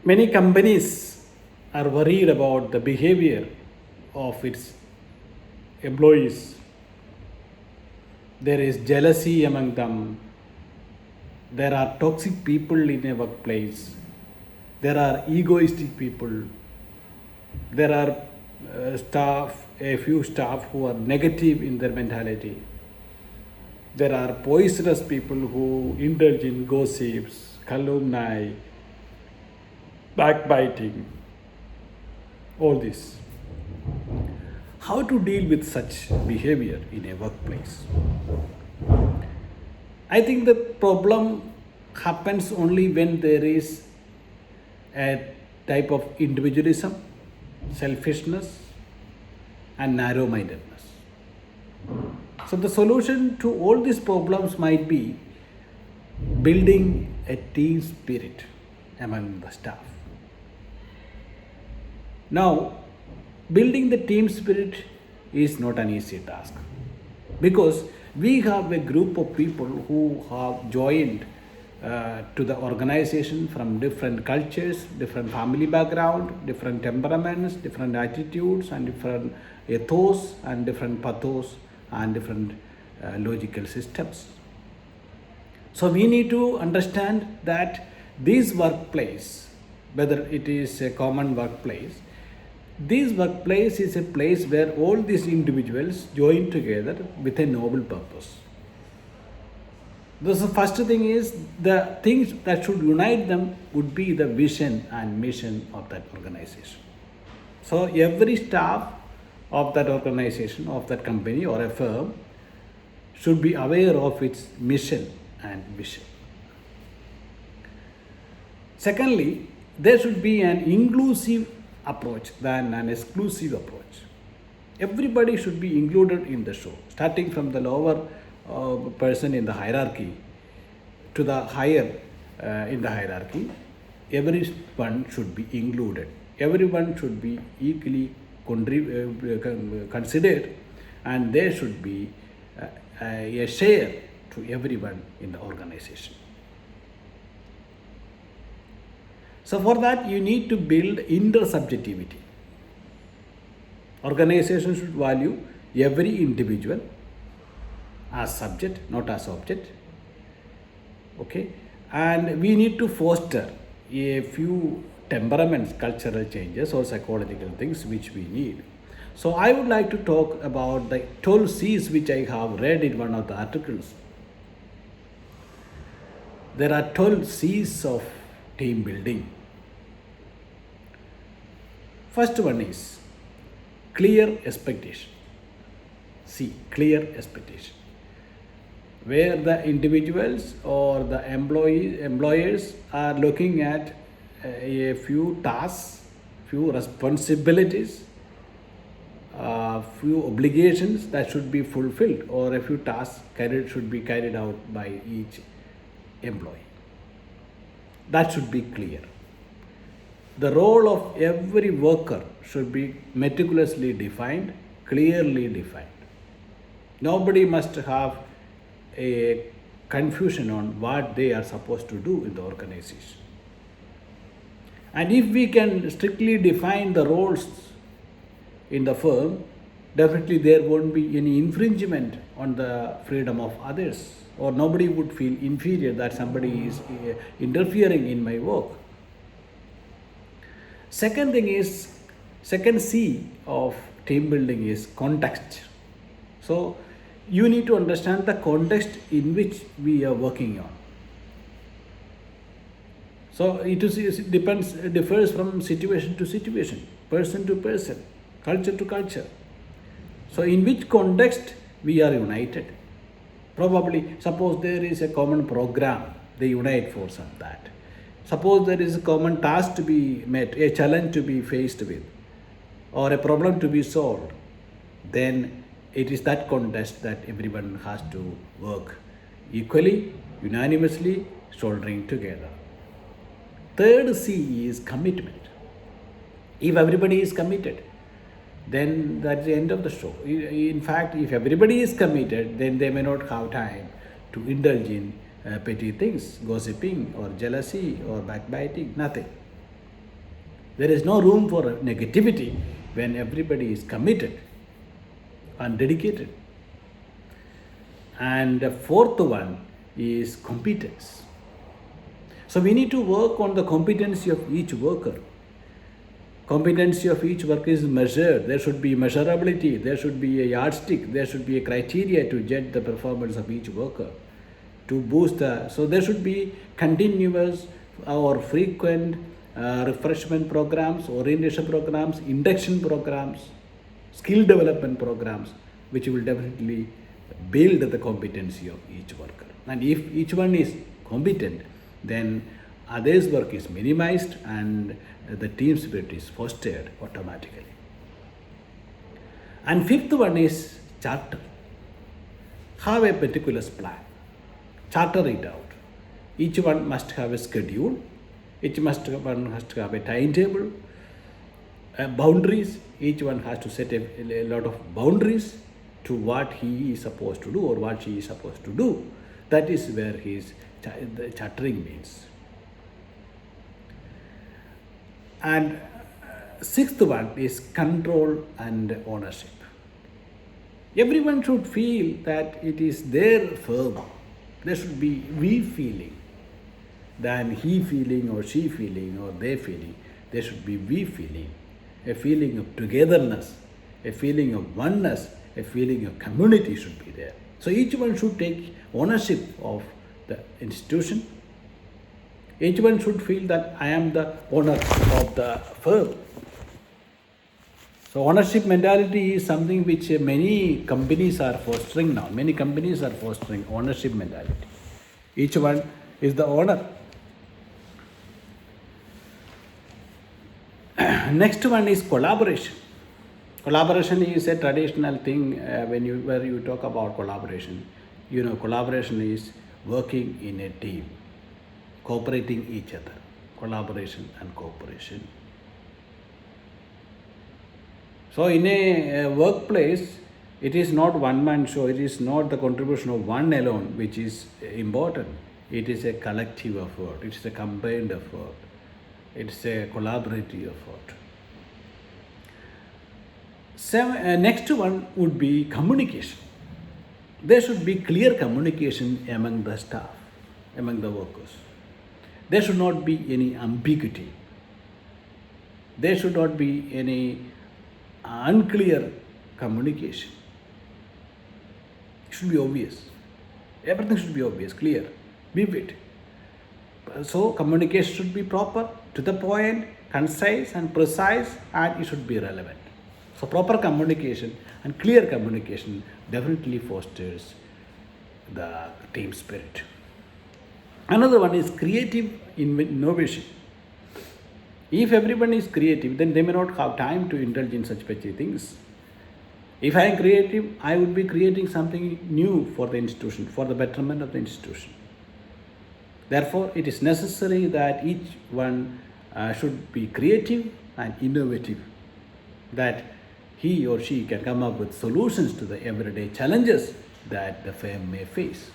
Many companies are worried about the behavior of its employees. There is jealousy among them. There are toxic people in a workplace. There are egoistic people. There are a few staff who are negative in their mentality. There are poisonous people who indulge in gossips, calumny, backbiting, all this. How to deal with such behavior in a workplace? I think the problem happens only when there is a type of individualism, selfishness, and narrow mindedness. So, the solution to all these problems might be building a team spirit among the staff. Now, building the team spirit is not an easy task because we have a group of people who have joined to the organization from different cultures, different family background, different temperaments, different attitudes, and different ethos, and different pathos, and different logical systems. So we need to understand that this workplace, whether it is a common workplace, this workplace is a place where all these individuals join together with a noble purpose. The first thing is the things that should unite them would be the vision and mission of that organization. So every staff of that organization, of that company or a firm should be aware of its mission and vision. Secondly, there should be an inclusive approach than an exclusive approach. Everybody should be included in the show, starting from the lower person in the hierarchy to the higher in the hierarchy. Everyone should be included. Everyone should be equally considered, and there should be a share to everyone in the organization. So for that, you need to build intersubjectivity. Organization should value every individual as subject, not as object. Okay, and we need to foster a few temperaments, cultural changes, or psychological things which we need. So I would like to talk about the 12 C's which I have read in one of the articles. There are 12 C's of team building. First one is clear expectation. C, clear expectation, where the individuals or the employers are looking at a few tasks, few responsibilities, few obligations that should be fulfilled, or a few tasks should be carried out by each employee. That should be clear. The role of every worker should be meticulously defined, clearly defined. Nobody must have a confusion on what they are supposed to do in the organization. And if we can strictly define the roles in the firm, definitely there won't be any infringement on the freedom of others, or nobody would feel inferior that somebody is interfering in my work. Second C of team building is context. So you need to understand the context in which we are working on. So it differs from situation to situation, person to person, culture to culture. So in which context we are united? Probably, suppose there is a common program, they unite for some that. Suppose there is a common task to be met, a challenge to be faced with, or a problem to be solved, then it is that context that everyone has to work equally, unanimously, shouldering together. Third C is commitment. If everybody is committed, then that's the end of the show. In fact, if everybody is committed, then they may not have time to indulge in petty things, gossiping or jealousy or backbiting, nothing. There is no room for negativity when everybody is committed and dedicated. And the fourth one is competence. So we need to work on the competency of each worker. Competency of each worker is measured. There should be measurability. There should be a yardstick. There should be a criteria to judge the performance of each worker. To boost so there should be continuous or frequent refreshment programs, orientation programs, induction programs, skill development programs, which will definitely build the competency of each worker. And if each one is competent, then others' work is minimized and the team spirit is fostered automatically. And fifth one is charter. Have a meticulous plan. Charter it out. Each one must have a schedule. One has to have a timetable, boundaries. Each one has to set a lot of boundaries to what he is supposed to do or what she is supposed to do. That is where the chartering means. And sixth one is control and ownership. Everyone should feel that it is their firm. There should be we feeling than he feeling or she feeling or they feeling. There should be we feeling, a feeling of togetherness, a feeling of oneness, a feeling of community should be there. So each one should take ownership of the institution. Each one should feel that I am the owner of the firm. So ownership mentality is something which many companies are fostering now. Many companies are fostering ownership mentality. Each one is the owner. Next one is collaboration. Collaboration is a traditional thing where you talk about collaboration. You know, collaboration is working in a team, cooperating each other. Collaboration and cooperation. So in a workplace, it is not one man show. It is not the contribution of one alone which is important. It is a collective effort. It is a combined effort. It is a collaborative effort. Next one would be communication. There should be clear communication among the staff, among the workers. There should not be any ambiguity. There should not be any unclear communication. It should be obvious. Everything should be obvious, clear, vivid. So communication should be proper, to the point, concise and precise, and it should be relevant. So proper communication and clear communication definitely fosters the team spirit. Another one is creative innovation. If everyone is creative, then they may not have time to indulge in such petty things. If I am creative, I would be creating something new for the institution, for the betterment of the institution. Therefore, it is necessary that each one should be creative and innovative, that he or she can come up with solutions to the everyday challenges that the firm may face.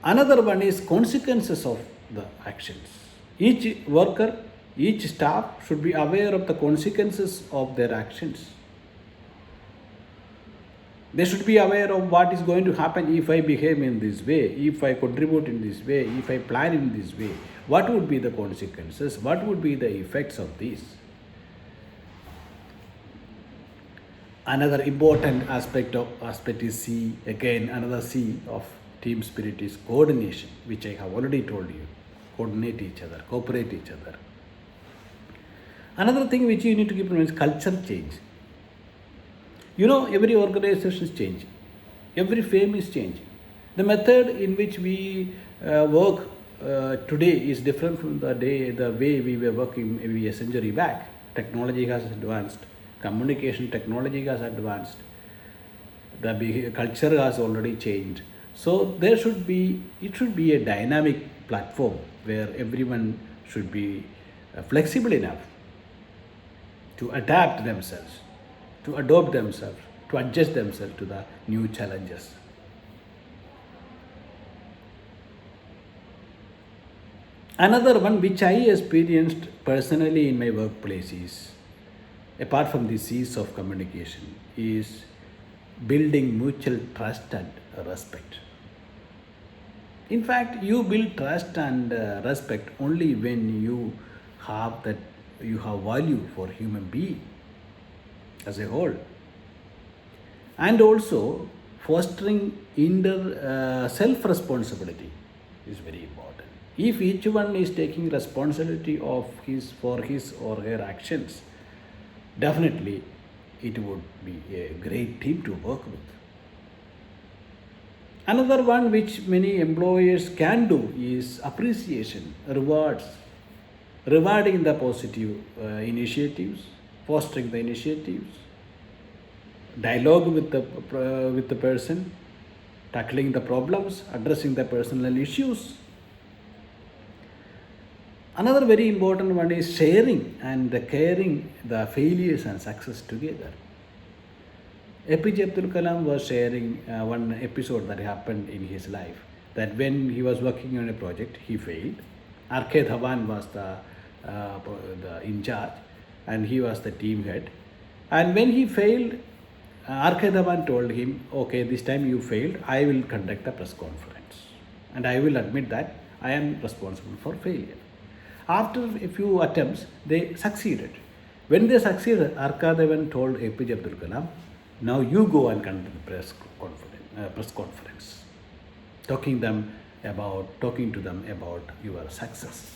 Another one is consequences of the actions. Each worker, each staff should be aware of the consequences of their actions. They should be aware of what is going to happen if I behave in this way, if I contribute in this way, if I plan in this way. What would be the consequences? What would be the effects of this? Another important aspect is C. Again, another C of team spirit is coordination, which I have already told you. Coordinate each other, cooperate each other. Another thing which you need to keep in mind is culture change. You know, every organization is changing. Every firm is changing. The method in which we work today is different from the way we were working maybe a century back. Technology has advanced. Communication technology has advanced. The culture has already changed. So it should be a dynamic platform where everyone should be flexible enough to adapt themselves, to adopt themselves, to adjust themselves to the new challenges. Another one which I experienced personally in my workplace is, apart from the C's of communication, is building mutual trust and respect. In fact, you build trust and respect only when you have value for human being as a whole, and also fostering inner self responsibility is very important. If each one is taking responsibility of his for his or her actions, definitely it would be a great team to work with. Another one which many employers can do is appreciation, rewards, rewarding the positive initiatives, fostering the initiatives, dialogue with the person, tackling the problems, addressing the personal issues. Another very important one is sharing and caring the failures and success together. APJ Abdul Kalam was sharing one episode that happened in his life, that when he was working on a project, he failed. R.K. Dhawan was the in charge, and he was the team head. And when he failed, R.K. Dhawan told him, okay, this time you failed, I will conduct a press conference. And I will admit that I am responsible for failure. After a few attempts, they succeeded. When they succeeded, R.K. Dhawan told APJ Abdul Kalam, now you go and conduct the press conference, talking to them about your success.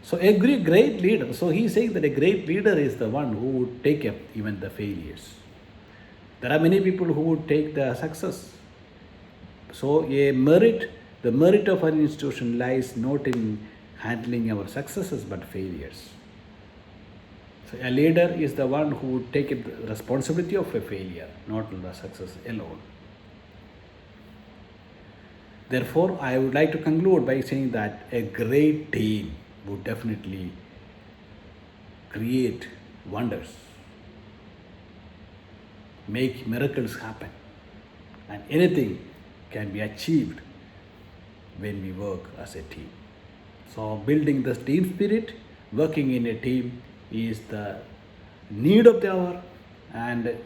So a great leader. So he's saying that a great leader is the one who would take up even the failures. There are many people who would take the success. So the merit of an institution lies not in handling our successes but failures. So a leader is the one who would take the responsibility of a failure, not the success alone. Therefore, I would like to conclude by saying that a great team would definitely create wonders, make miracles happen, and anything can be achieved when we work as a team. So building the team spirit, working in a team is the need of the hour, and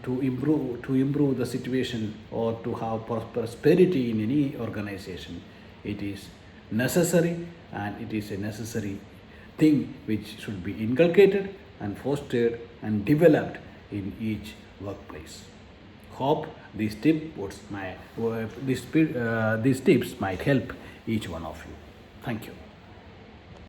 to improve the situation or to have prosperity in any organization, it is necessary, and it is a necessary thing which should be inculcated and fostered and developed in each workplace. Hope these tips might help each one of you. Thank you.